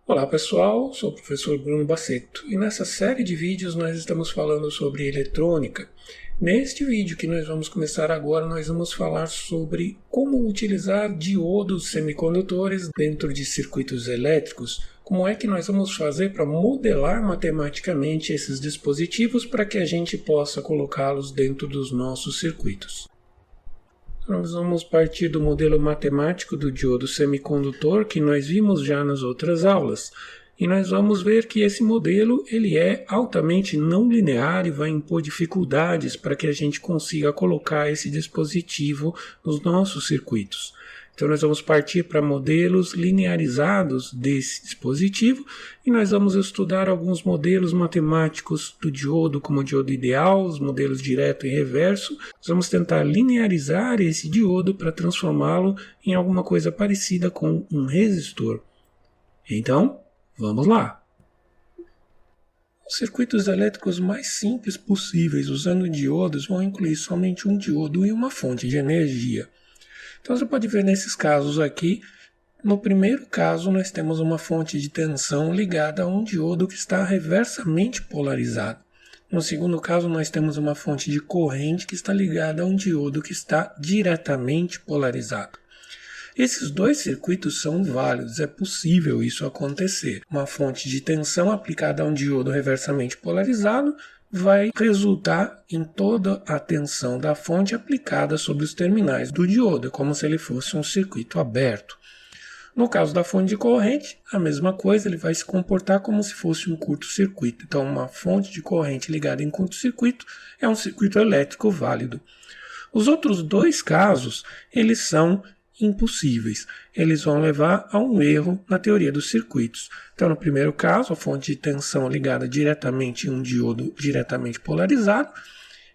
Olá pessoal, sou o professor Bruno Baceto e nessa série de vídeos nós estamos falando sobre eletrônica. Neste vídeo que nós vamos começar agora, nós vamos falar sobre como utilizar diodos semicondutores dentro de circuitos elétricos. Como é que nós vamos fazer para modelar matematicamente esses dispositivos para que a gente possa colocá-los dentro dos nossos circuitos. Nós vamos partir do modelo matemático do diodo semicondutor que nós vimos já nas outras aulas. E nós vamos ver que esse modelo ele é altamente não linear e vai impor dificuldades para que a gente consiga colocar esse dispositivo nos nossos circuitos. Então nós vamos partir para modelos linearizados desse dispositivo e nós vamos estudar alguns modelos matemáticos do diodo, como o diodo ideal, os modelos direto e reverso. Nós vamos tentar linearizar esse diodo para transformá-lo em alguma coisa parecida com um resistor. Então, vamos lá! Os circuitos elétricos mais simples possíveis usando diodos vão incluir somente um diodo e uma fonte de energia. Então você pode ver nesses casos aqui, no primeiro caso nós temos uma fonte de tensão ligada a um diodo que está reversamente polarizado. No segundo caso nós temos uma fonte de corrente que está ligada a um diodo que está diretamente polarizado. Esses dois circuitos são válidos, é possível isso acontecer. Uma fonte de tensão aplicada a um diodo reversamente polarizado vai resultar em toda a tensão da fonte aplicada sobre os terminais do diodo, como se ele fosse um circuito aberto. No caso da fonte de corrente, a mesma coisa, ele vai se comportar como se fosse um curto-circuito. Então, uma fonte de corrente ligada em curto-circuito é um circuito elétrico válido. Os outros dois casos, eles são impossíveis. Eles vão levar a um erro na teoria dos circuitos. Então, no primeiro caso, a fonte de tensão ligada diretamente em um diodo diretamente polarizado.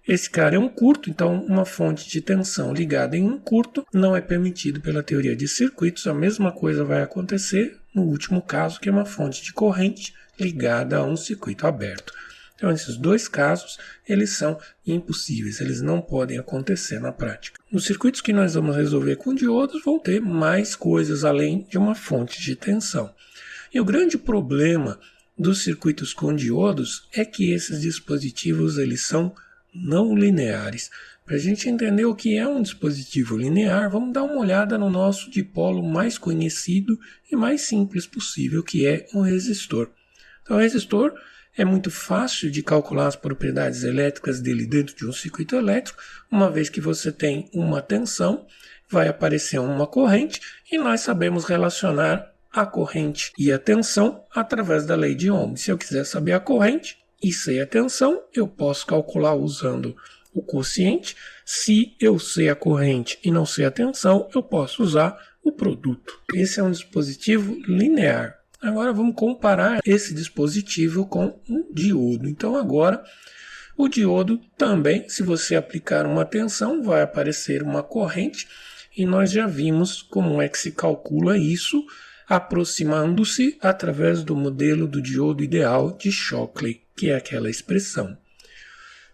Esse cara é um curto, então uma fonte de tensão ligada em um curto não é permitido pela teoria de circuitos. A mesma coisa vai acontecer no último caso, que é uma fonte de corrente ligada a um circuito aberto. Então, esses dois casos, eles são impossíveis, eles não podem acontecer na prática. Os circuitos que nós vamos resolver com diodos vão ter mais coisas além de uma fonte de tensão. E o grande problema dos circuitos com diodos é que esses dispositivos eles são não lineares. Para a gente entender o que é um dispositivo linear, vamos dar uma olhada no nosso dipolo mais conhecido e mais simples possível, que é um resistor. Então, o resistor é muito fácil de calcular as propriedades elétricas dele dentro de um circuito elétrico, uma vez que você tem uma tensão, vai aparecer uma corrente e nós sabemos relacionar a corrente e a tensão através da lei de Ohm. Se eu quiser saber a corrente e sei a tensão, eu posso calcular usando o quociente. Se eu sei a corrente e não sei a tensão, eu posso usar o produto. Esse é um dispositivo linear. Agora vamos comparar esse dispositivo com um diodo. Então agora o diodo também, se você aplicar uma tensão, vai aparecer uma corrente e nós já vimos como é que se calcula isso aproximando-se através do modelo do diodo ideal de Shockley, que é aquela expressão.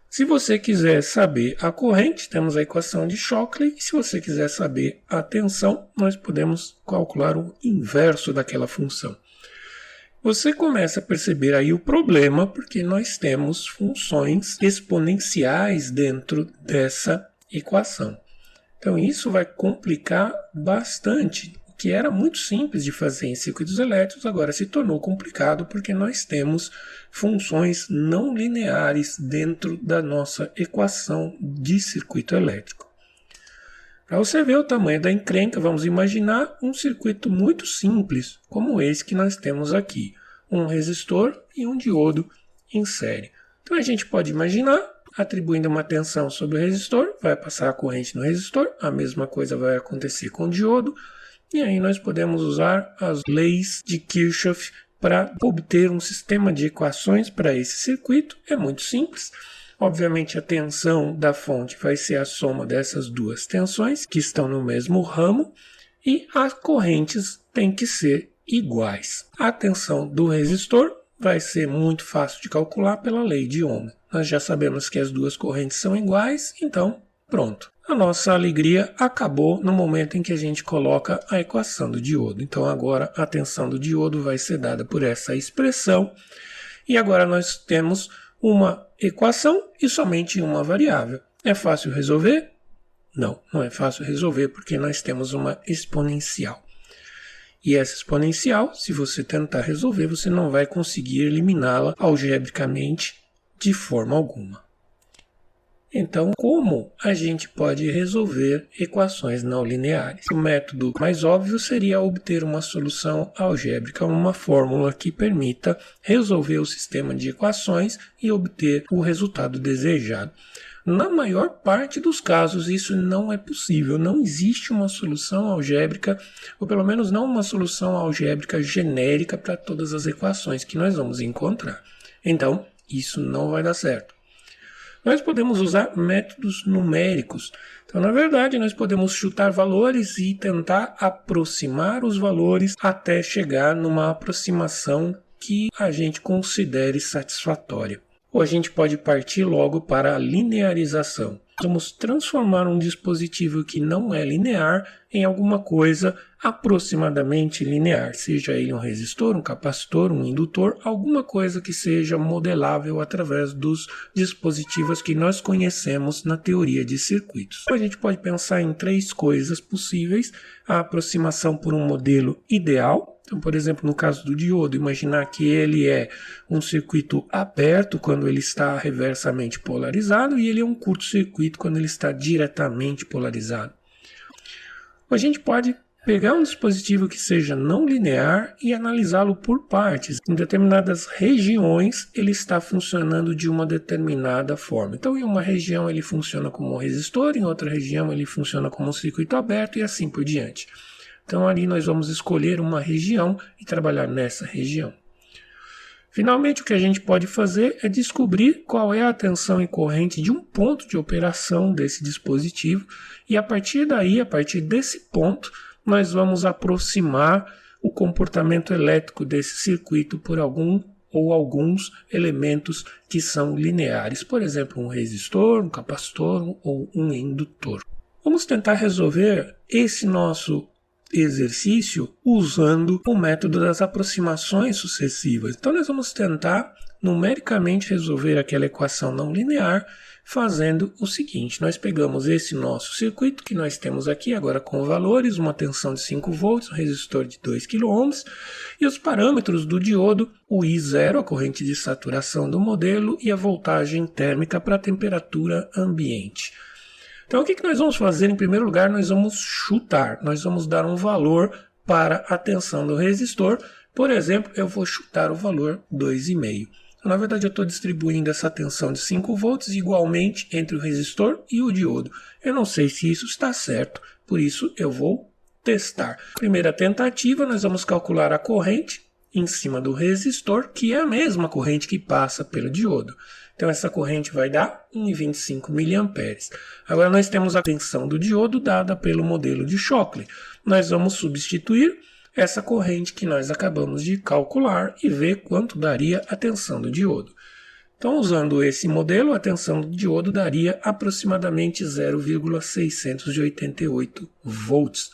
Se você quiser saber a corrente, temos a equação de Shockley. E se você quiser saber a tensão, nós podemos calcular o inverso daquela função. Você começa a perceber aí o problema, porque nós temos funções exponenciais dentro dessa equação. Então isso vai complicar bastante. O que era muito simples de fazer em circuitos elétricos agora se tornou complicado, porque nós temos funções não lineares dentro da nossa equação de circuito elétrico. Para você ver o tamanho da encrenca, vamos imaginar um circuito muito simples, como esse que nós temos aqui. Um resistor e um diodo em série. Então a gente pode imaginar, atribuindo uma tensão sobre o resistor, vai passar a corrente no resistor, a mesma coisa vai acontecer com o diodo, e aí nós podemos usar as leis de Kirchhoff para obter um sistema de equações para esse circuito. É muito simples. Obviamente a tensão da fonte vai ser a soma dessas duas tensões que estão no mesmo ramo e as correntes têm que ser iguais. A tensão do resistor vai ser muito fácil de calcular pela lei de Ohm. Nós já sabemos que as duas correntes são iguais, então pronto. A nossa alegria acabou no momento em que a gente coloca a equação do diodo. Então agora a tensão do diodo vai ser dada por essa expressão. E agora nós temos uma equação e somente uma variável. É fácil resolver? Não, não é fácil resolver porque nós temos uma exponencial. E essa exponencial, se você tentar resolver, você não vai conseguir eliminá-la algebricamente de forma alguma. Então, como a gente pode resolver equações não lineares? O método mais óbvio seria obter uma solução algébrica, uma fórmula que permita resolver o sistema de equações e obter o resultado desejado. Na maior parte dos casos, isso não é possível. Não existe uma solução algébrica, ou pelo menos não uma solução algébrica genérica para todas as equações que nós vamos encontrar. Então, isso não vai dar certo. Nós podemos usar métodos numéricos. Então, na verdade, nós podemos chutar valores e tentar aproximar os valores até chegar numa aproximação que a gente considere satisfatória. Ou a gente pode partir logo para a linearização. Vamos transformar um dispositivo que não é linear em alguma coisa aproximadamente linear, seja ele um resistor, um capacitor, um indutor, alguma coisa que seja modelável através dos dispositivos que nós conhecemos na teoria de circuitos. A gente pode pensar em três coisas possíveis: a aproximação por um modelo ideal. Então, por exemplo, no caso do diodo, imaginar que ele é um circuito aberto quando ele está reversamente polarizado e ele é um curto-circuito quando ele está diretamente polarizado. A gente pode pegar um dispositivo que seja não linear e analisá-lo por partes. Em determinadas regiões, ele está funcionando de uma determinada forma. Então, em uma região ele funciona como um resistor, em outra região ele funciona como um circuito aberto e assim por diante. Então, ali nós vamos escolher uma região e trabalhar nessa região. Finalmente, o que a gente pode fazer é descobrir qual é a tensão e corrente de um ponto de operação desse dispositivo e a partir daí, a partir desse ponto, nós vamos aproximar o comportamento elétrico desse circuito por algum ou alguns elementos que são lineares, por exemplo, um resistor, um capacitor ou um indutor. Vamos tentar resolver esse nosso exercício usando o método das aproximações sucessivas. Então nós vamos tentar numericamente resolver aquela equação não linear fazendo o seguinte: nós pegamos esse nosso circuito que nós temos aqui agora com valores, uma tensão de 5 volts, um resistor de 2 kΩ e os parâmetros do diodo, o I0, a corrente de saturação do modelo, e a voltagem térmica para a temperatura ambiente. Então, o que nós vamos fazer? Em primeiro lugar, nós vamos chutar. Nós vamos dar um valor para a tensão do resistor. Por exemplo, eu vou chutar o valor 2,5. Então, na verdade, eu estou distribuindo essa tensão de 5 volts igualmente entre o resistor e o diodo. Eu não sei se isso está certo, por isso eu vou testar. Primeira tentativa, nós vamos calcular a corrente em cima do resistor, que é a mesma corrente que passa pelo diodo. Então, essa corrente vai dar 1,25 mA. Agora, nós temos a tensão do diodo dada pelo modelo de Shockley. Nós vamos substituir essa corrente que nós acabamos de calcular e ver quanto daria a tensão do diodo. Então, usando esse modelo, a tensão do diodo daria aproximadamente 0,688 volts.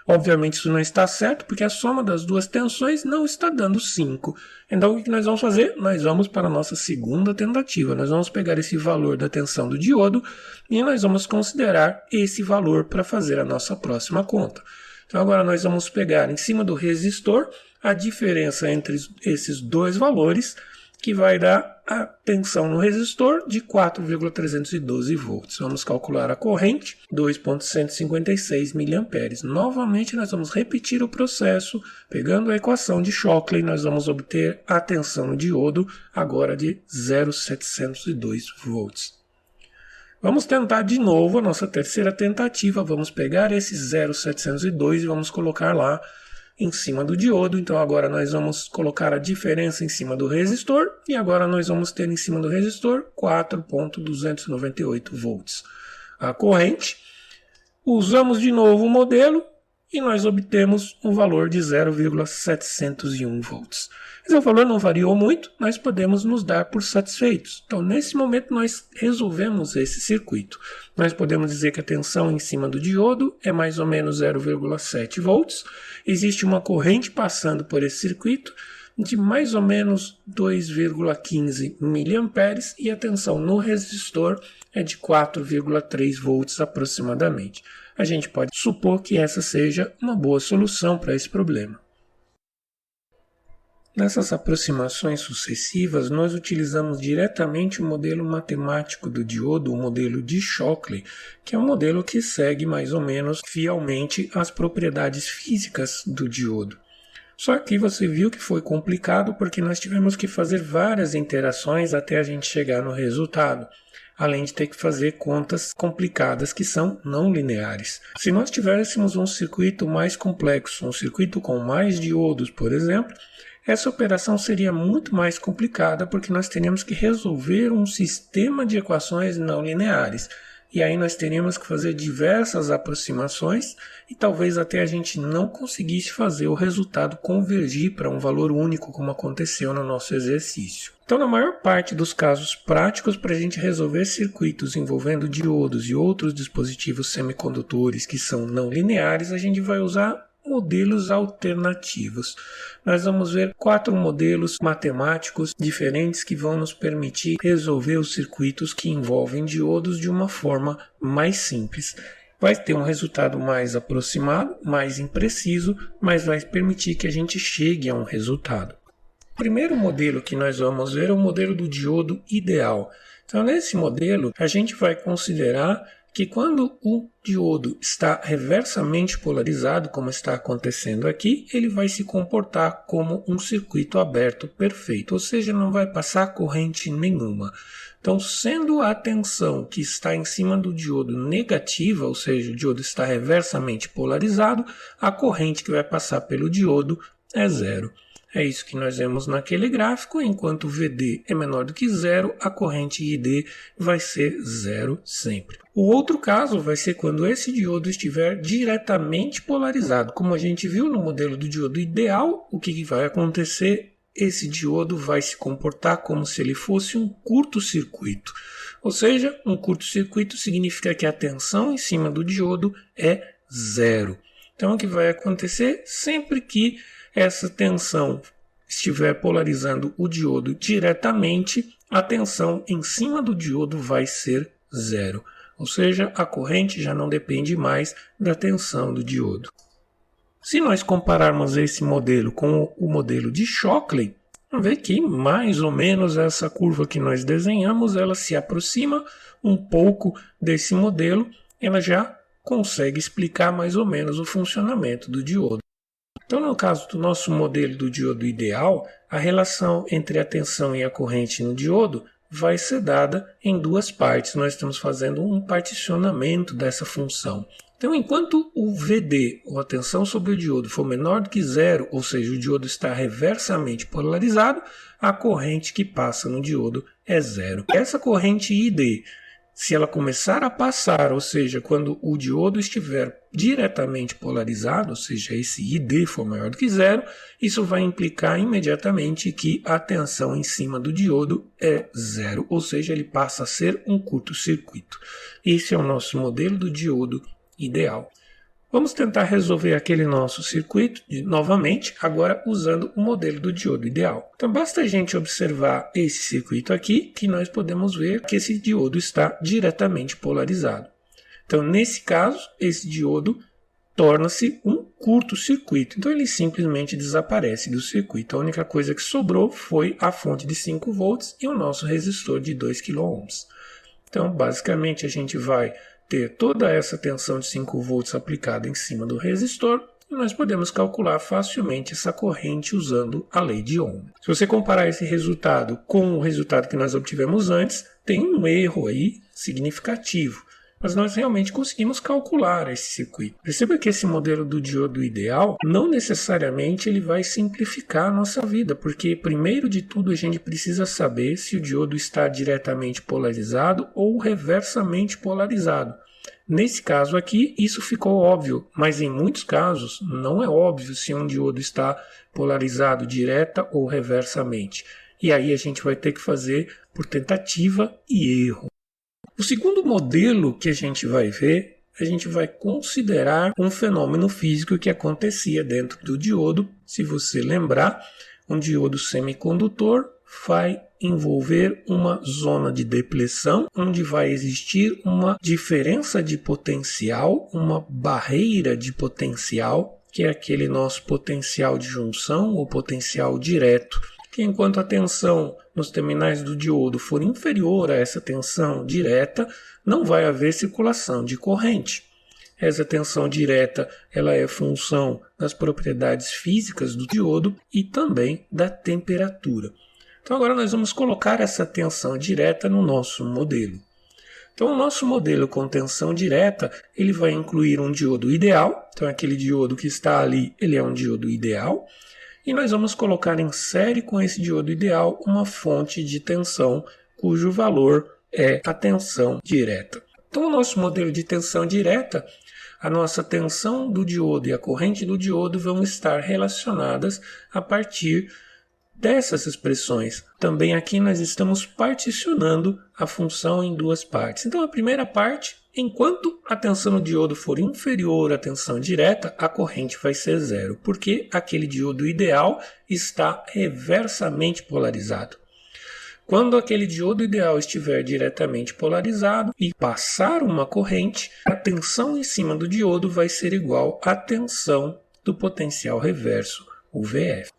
Obviamente isso não está certo, porque a soma das duas tensões não está dando 5. Então o que nós vamos fazer? Nós vamos para a nossa segunda tentativa. Nós vamos pegar esse valor da tensão do diodo e nós vamos considerar esse valor para fazer a nossa próxima conta. Então agora nós vamos pegar em cima do resistor a diferença entre esses dois valores, que vai dar a tensão no resistor de 4,312 volts. Vamos calcular a corrente, 2,156 mA. Novamente, nós vamos repetir o processo, pegando a equação de Shockley, nós vamos obter a tensão no diodo, agora de 0,702 volts. Vamos tentar de novo a nossa terceira tentativa, vamos pegar esse 0,702 e vamos colocar lá em cima do diodo. Então agora nós vamos colocar a diferença em cima do resistor e agora nós vamos ter em cima do resistor 4,298 volts. A corrente, usamos de novo o modelo e nós obtemos um valor de 0,701 volts. Se o valor não variou muito, nós podemos nos dar por satisfeitos. Então, nesse momento, nós resolvemos esse circuito. Nós podemos dizer que a tensão em cima do diodo é mais ou menos 0,7 volts. Existe uma corrente passando por esse circuito de mais ou menos 2,15 miliamperes e a tensão no resistor é de 4,3 volts aproximadamente. A gente pode supor que essa seja uma boa solução para esse problema. Nessas aproximações sucessivas, nós utilizamos diretamente o modelo matemático do diodo, o modelo de Shockley, que é um modelo que segue mais ou menos fielmente as propriedades físicas do diodo. Só que você viu que foi complicado porque nós tivemos que fazer várias interações até a gente chegar no resultado, além de ter que fazer contas complicadas que são não lineares. Se nós tivéssemos um circuito mais complexo, um circuito com mais diodos, por exemplo, essa operação seria muito mais complicada porque nós teríamos que resolver um sistema de equações não lineares. E aí nós teríamos que fazer diversas aproximações e talvez até a gente não conseguisse fazer o resultado convergir para um valor único como aconteceu no nosso exercício. Então, na maior parte dos casos práticos, para a gente resolver circuitos envolvendo diodos e outros dispositivos semicondutores que são não lineares, a gente vai usar modelos alternativos. Nós vamos ver 4 modelos matemáticos diferentes que vão nos permitir resolver os circuitos que envolvem diodos de uma forma mais simples. Vai ter um resultado mais aproximado, mais impreciso, mas vai permitir que a gente chegue a um resultado. O primeiro modelo que nós vamos ver é o modelo do diodo ideal. Então, nesse modelo, a gente vai considerar que quando o diodo está reversamente polarizado, como está acontecendo aqui, ele vai se comportar como um circuito aberto perfeito, ou seja, não vai passar corrente nenhuma. Então, sendo a tensão que está em cima do diodo negativa, ou seja, o diodo está reversamente polarizado, a corrente que vai passar pelo diodo é zero. É isso que nós vemos naquele gráfico, enquanto VD é menor do que zero, a corrente ID vai ser zero sempre. O outro caso vai ser quando esse diodo estiver diretamente polarizado. Como a gente viu no modelo do diodo ideal, o que vai acontecer? Esse diodo vai se comportar como se ele fosse um curto-circuito. Ou seja, um curto-circuito significa que a tensão em cima do diodo é zero. Então, o que vai acontecer? Sempre que essa tensão estiver polarizando o diodo diretamente, a tensão em cima do diodo vai ser zero. Ou seja, a corrente já não depende mais da tensão do diodo. Se nós compararmos esse modelo com o modelo de Shockley, vamos ver que mais ou menos essa curva que nós desenhamos, ela se aproxima um pouco desse modelo, ela já consegue explicar mais ou menos o funcionamento do diodo. Então, no caso do nosso modelo do diodo ideal, a relação entre a tensão e a corrente no diodo vai ser dada em duas partes. Nós estamos fazendo um particionamento dessa função. Então, enquanto o VD, ou a tensão sobre o diodo, for menor do que zero, ou seja, o diodo está reversamente polarizado, a corrente que passa no diodo é zero. Essa corrente ID, se ela começar a passar, ou seja, quando o diodo estiver diretamente polarizado, ou seja, esse ID for maior do que zero, isso vai implicar imediatamente que a tensão em cima do diodo é zero, ou seja, ele passa a ser um curto-circuito. Esse é o nosso modelo do diodo ideal. Vamos tentar resolver aquele nosso circuito novamente, agora usando o modelo do diodo ideal. Então basta a gente observar esse circuito aqui, que nós podemos ver que esse diodo está diretamente polarizado. Então nesse caso, esse diodo torna-se um curto-circuito. Então ele simplesmente desaparece do circuito. A única coisa que sobrou foi a fonte de 5 volts e o nosso resistor de 2 kΩ. Então basicamente a gente vai ter toda essa tensão de 5 volts aplicada em cima do resistor, e nós podemos calcular facilmente essa corrente usando a lei de Ohm. Se você comparar esse resultado com o resultado que nós obtivemos antes, tem um erro aí significativo, mas nós realmente conseguimos calcular esse circuito. Perceba que esse modelo do diodo ideal não necessariamente ele vai simplificar a nossa vida, porque primeiro de tudo a gente precisa saber se o diodo está diretamente polarizado ou reversamente polarizado. Nesse caso aqui, isso ficou óbvio, mas em muitos casos não é óbvio se um diodo está polarizado direta ou reversamente. E aí a gente vai ter que fazer por tentativa e erro. O segundo modelo que a gente vai ver, a gente vai considerar um fenômeno físico que acontecia dentro do diodo. Se você lembrar, um diodo semicondutor vai envolver uma zona de depleção, onde vai existir uma diferença de potencial, uma barreira de potencial, que é aquele nosso potencial de junção ou potencial direto, que enquanto a tensão nos terminais do diodo for inferior a essa tensão direta, não vai haver circulação de corrente. Essa tensão direta ela é função das propriedades físicas do diodo e também da temperatura. Então agora nós vamos colocar essa tensão direta no nosso modelo. Então o nosso modelo com tensão direta, ele vai incluir um diodo ideal. Então aquele diodo que está ali, ele é um diodo ideal. E nós vamos colocar em série com esse diodo ideal uma fonte de tensão cujo valor é a tensão direta. Então o nosso modelo de tensão direta, a nossa tensão do diodo e a corrente do diodo vão estar relacionadas a partir dessas expressões. Também aqui nós estamos particionando a função em duas partes. Então a primeira parte, enquanto a tensão do diodo for inferior à tensão direta, a corrente vai ser zero, porque aquele diodo ideal está reversamente polarizado. Quando aquele diodo ideal estiver diretamente polarizado e passar uma corrente, a tensão em cima do diodo vai ser igual à tensão do potencial reverso, o VF.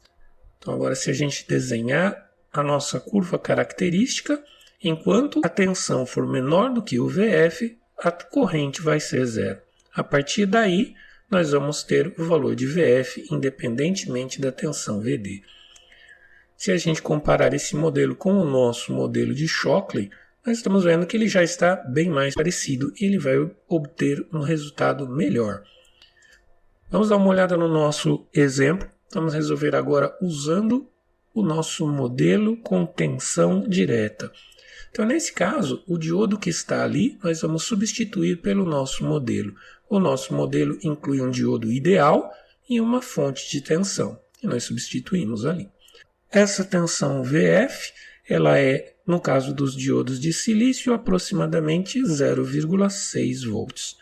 Então agora se a gente desenhar a nossa curva característica, enquanto a tensão for menor do que o VF, a corrente vai ser zero. A partir daí, nós vamos ter o valor de VF independentemente da tensão VD. Se a gente comparar esse modelo com o nosso modelo de Shockley, nós estamos vendo que ele já está bem mais parecido e ele vai obter um resultado melhor. Vamos dar uma olhada no nosso exemplo. Vamos resolver agora usando o nosso modelo com tensão direta. Então, nesse caso, o diodo que está ali, nós vamos substituir pelo nosso modelo. O nosso modelo inclui um diodo ideal e uma fonte de tensão, e nós substituímos ali. Essa tensão VF, ela é, no caso dos diodos de silício, aproximadamente 0,6 volts.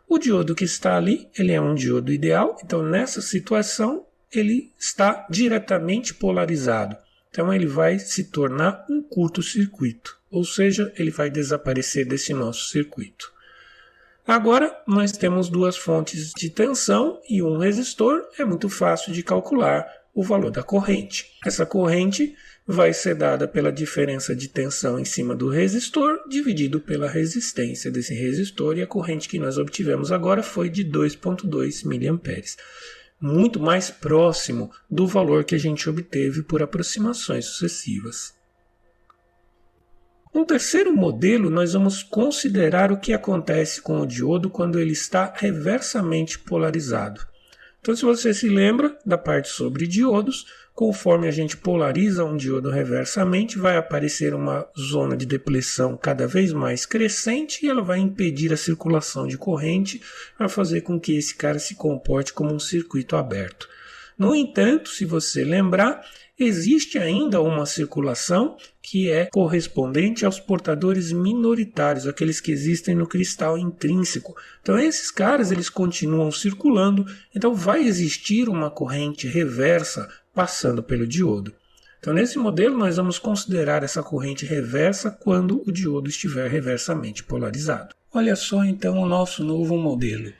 O diodo que está ali, ele é um diodo ideal, então nessa situação, ele está diretamente polarizado. Então ele vai se tornar um curto-circuito, ou seja, ele vai desaparecer desse nosso circuito. Agora nós temos duas fontes de tensão e um resistor, é muito fácil de calcular o valor da corrente. Essa corrente vai ser dada pela diferença de tensão em cima do resistor, dividido pela resistência desse resistor, e a corrente que nós obtivemos agora foi de 2,2 mA. Muito mais próximo do valor que a gente obteve por aproximações sucessivas. No terceiro modelo, nós vamos considerar o que acontece com o diodo quando ele está reversamente polarizado. Então, se você se lembra da parte sobre diodos, conforme a gente polariza um diodo reversamente, vai aparecer uma zona de depleção cada vez mais crescente e ela vai impedir a circulação de corrente, vai fazer com que esse cara se comporte como um circuito aberto. No entanto, se você lembrar, existe ainda uma circulação que é correspondente aos portadores minoritários, aqueles que existem no cristal intrínseco. Então esses caras eles continuam circulando, então vai existir uma corrente reversa passando pelo diodo. Então nesse modelo nós vamos considerar essa corrente reversa quando o diodo estiver reversamente polarizado. Olha só então o nosso novo modelo.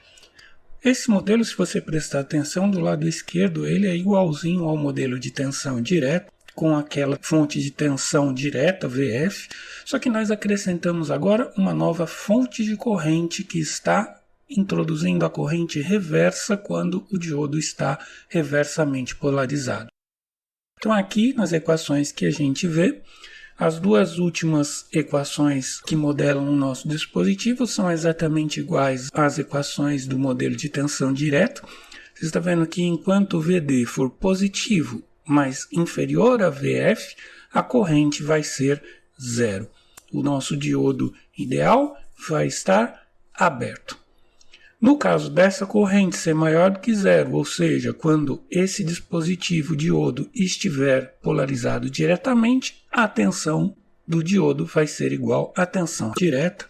Esse modelo, se você prestar atenção, do lado esquerdo, ele é igualzinho ao modelo de tensão direta, com aquela fonte de tensão direta, VF, só que nós acrescentamos agora uma nova fonte de corrente que está introduzindo a corrente reversa quando o diodo está reversamente polarizado. Então aqui, nas equações que a gente vê, as duas últimas equações que modelam o nosso dispositivo são exatamente iguais às equações do modelo de tensão direta. Você está vendo que enquanto o VD for positivo, mas inferior a VF, a corrente vai ser zero. O nosso diodo ideal vai estar aberto. No caso dessa corrente ser maior do que zero, ou seja, quando esse dispositivo diodo estiver polarizado diretamente, a tensão do diodo vai ser igual à tensão direta.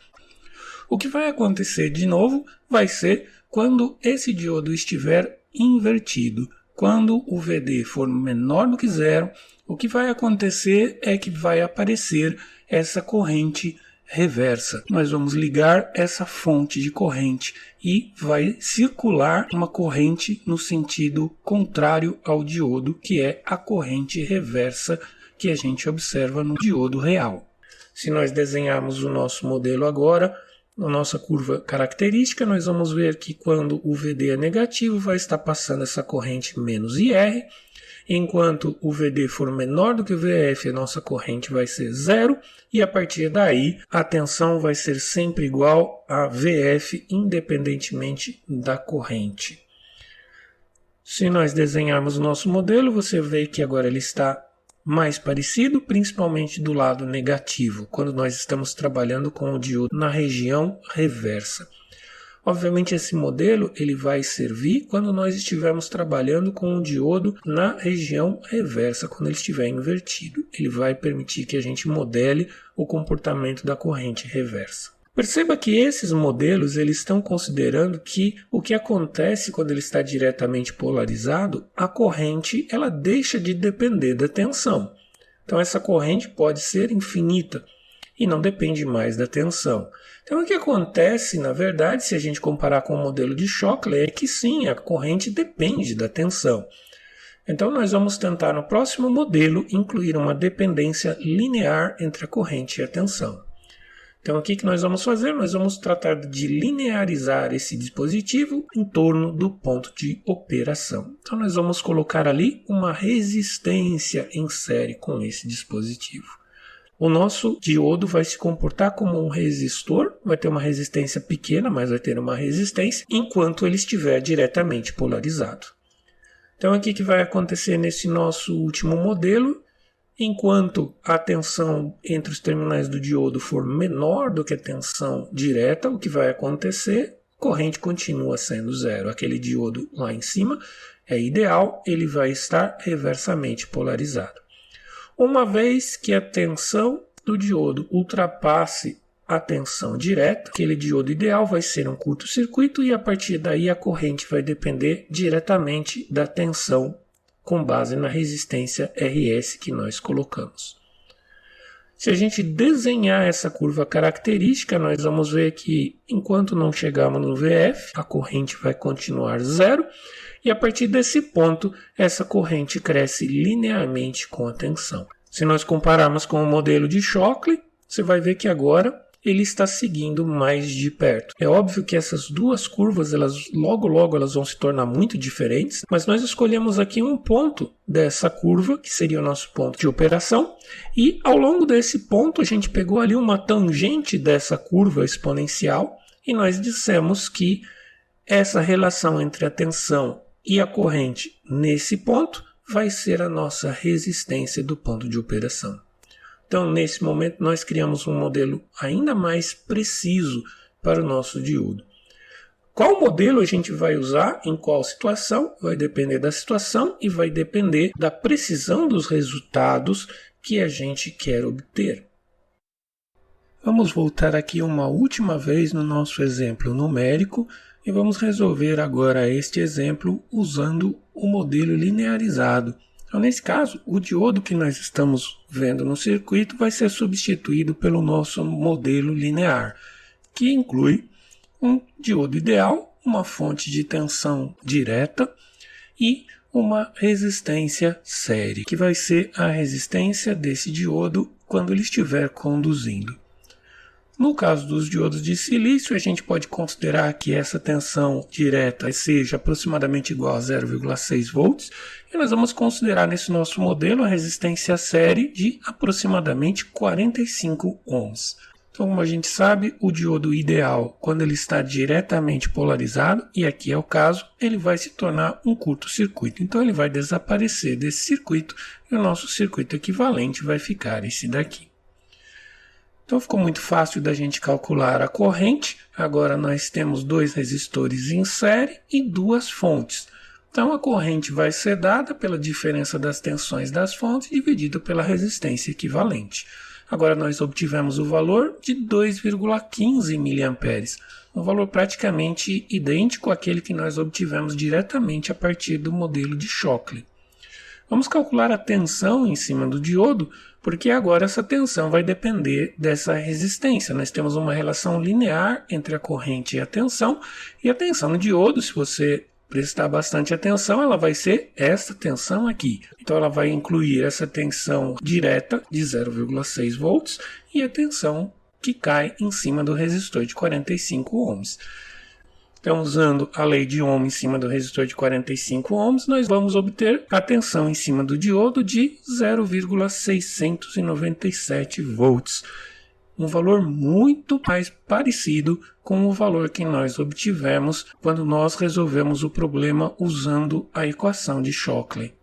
O que vai acontecer de novo vai ser quando esse diodo estiver invertido. Quando o VD for menor do que zero, o que vai acontecer é que vai aparecer essa corrente reversa. Nós vamos ligar essa fonte de corrente e vai circular uma corrente no sentido contrário ao diodo, que é a corrente reversa que a gente observa no diodo real. Se nós desenharmos o nosso modelo agora, na nossa curva característica, nós vamos ver que quando o VD é negativo, vai estar passando essa corrente menos IR. Enquanto o VD for menor do que o VF, a nossa corrente vai ser zero. E a partir daí, a tensão vai ser sempre igual a VF, independentemente da corrente. Se nós desenharmos o nosso modelo, você vê que agora ele está mais parecido, principalmente do lado negativo, quando nós estamos trabalhando com o diodo na região reversa. Obviamente esse modelo ele vai servir quando nós estivermos trabalhando com o diodo na região reversa, quando ele estiver invertido. Ele vai permitir que a gente modele o comportamento da corrente reversa. Perceba que esses modelos eles estão considerando que o que acontece quando ele está diretamente polarizado, a corrente ela deixa de depender da tensão. Então essa corrente pode ser infinita e não depende mais da tensão. Então o que acontece, na verdade, se a gente comparar com o modelo de Shockley, é que sim, a corrente depende da tensão. Então nós vamos tentar no próximo modelo incluir uma dependência linear entre a corrente e a tensão. Então, o que nós vamos fazer? Nós vamos tratar de linearizar esse dispositivo em torno do ponto de operação. Então, nós vamos colocar ali uma resistência em série com esse dispositivo. O nosso diodo vai se comportar como um resistor, vai ter uma resistência pequena, mas vai ter uma resistência, enquanto ele estiver diretamente polarizado. Então, o que vai acontecer nesse nosso último modelo? Enquanto a tensão entre os terminais do diodo for menor do que a tensão direta, o que vai acontecer? A corrente continua sendo zero. Aquele diodo lá em cima é ideal, ele vai estar reversamente polarizado. Uma vez que a tensão do diodo ultrapasse a tensão direta, aquele diodo ideal vai ser um curto-circuito e a partir daí a corrente vai depender diretamente da tensão com base na resistência RS que nós colocamos. Se a gente desenhar essa curva característica, nós vamos ver que enquanto não chegarmos no VF, a corrente vai continuar zero, e a partir desse ponto, essa corrente cresce linearmente com a tensão. Se nós compararmos com o modelo de Shockley, você vai ver que agora ele está seguindo mais de perto. É óbvio que essas duas curvas, logo elas vão se tornar muito diferentes, mas nós escolhemos aqui um ponto dessa curva, que seria o nosso ponto de operação, e ao longo desse ponto a gente pegou ali uma tangente dessa curva exponencial, e nós dissemos que essa relação entre a tensão e a corrente nesse ponto vai ser a nossa resistência do ponto de operação. Então, nesse momento, nós criamos um modelo ainda mais preciso para o nosso diodo. Qual modelo a gente vai usar em qual situação? Vai depender da situação e vai depender da precisão dos resultados que a gente quer obter. Vamos voltar aqui uma última vez no nosso exemplo numérico e vamos resolver agora este exemplo usando o modelo linearizado. Então, nesse caso, o diodo que nós estamos vendo no circuito vai ser substituído pelo nosso modelo linear, que inclui um diodo ideal, uma fonte de tensão direta e uma resistência série, que vai ser a resistência desse diodo quando ele estiver conduzindo. No caso dos diodos de silício, a gente pode considerar que essa tensão direta seja aproximadamente igual a 0,6 volts, e nós vamos considerar nesse nosso modelo a resistência série de aproximadamente 45 ohms. Então, como a gente sabe, o diodo ideal, quando ele está diretamente polarizado, e aqui é o caso, ele vai se tornar um curto-circuito. Então, ele vai desaparecer desse circuito e o nosso circuito equivalente vai ficar esse daqui. Então ficou muito fácil da gente calcular a corrente. Agora nós temos 2 resistores em série e 2 fontes. Então a corrente vai ser dada pela diferença das tensões das fontes dividida pela resistência equivalente. Agora nós obtivemos o valor de 2,15 mA, um valor praticamente idêntico àquele que nós obtivemos diretamente a partir do modelo de Shockley. Vamos calcular a tensão em cima do diodo, porque agora essa tensão vai depender dessa resistência. Nós temos uma relação linear entre a corrente e a tensão no diodo, se você prestar bastante atenção, ela vai ser esta tensão aqui. Então ela vai incluir essa tensão direta de 0,6 volts e a tensão que cai em cima do resistor de 45 ohms. Então, usando a lei de Ohm em cima do resistor de 45 ohms, nós vamos obter a tensão em cima do diodo de 0,697 volts. Um valor muito mais parecido com o valor que nós obtivemos quando nós resolvemos o problema usando a equação de Shockley.